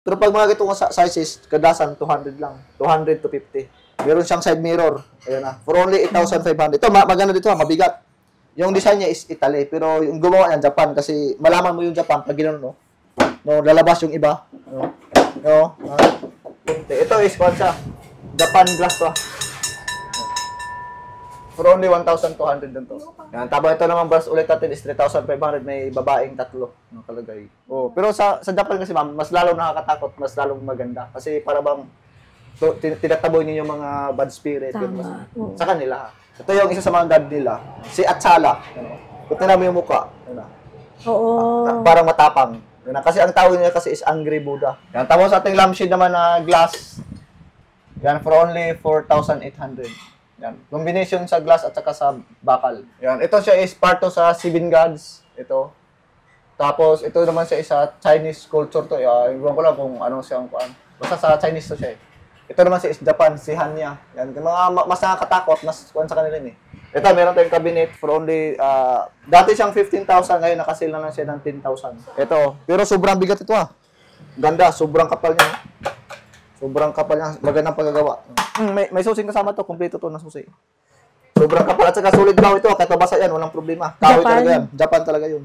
Pero pag mga ganitong sizes, kadasan 200 lang. 200 to 50. Meron siyang side mirror. Ayan na. For only 8,500. Ito, maganda dito ha, mabigat. Yung design niya is Italy, pero yung gumawa niya Japan kasi malaman mo yung Japan pag gano'n, no? No, lalabas yung iba. No? No? Ito is kwan siya. Japan glass to. For only 1,200 din to. Yan, tapos ito naman brush ulit natin is 3,500, may babaeng tatlo nakalagay. Oh, pero sa Japan kasi ma'am, mas lalong nakakatakot, mas lalong maganda kasi para bang tinataboy niyo yung mga bad spirit sa kanila. Ito yung isa sa mga god nila, si Atsala. Kung tingnan mo yung mukha, Oo. parang matapang. Kasi ang tawag niya kasi is Angry Buddha. Yan, tapos ating lampshade naman na glass. Yan, for only 4,800. Yan, combination sa glass at saka sa bakal. Yan, ito siya is part to sa Seven Gods. Ito. Tapos ito naman siya isa Chinese culture to. Iwan ko lang kung ano siyang kuan. Basta sa Chinese to siya. Ito naman siya is Japan, si Hanya. Yan, yung mga mas nakakatakot, mas kuan sa kanila eh. Ito, meron tayong cabinet for only, dati siyang 15,000, ngayon nakasale na lang siya ng 10,000. Ito, pero sobrang bigat ito Ganda, sobrang kapal niya. Sobrang kapal niya, magandang paggagawa. May susing kasama to, kompleto to na susi. Sobrang kapal at saka solid daw ito, kahit mabasa yan, walang problema. Kahoy talaga yan, Japan talaga yun.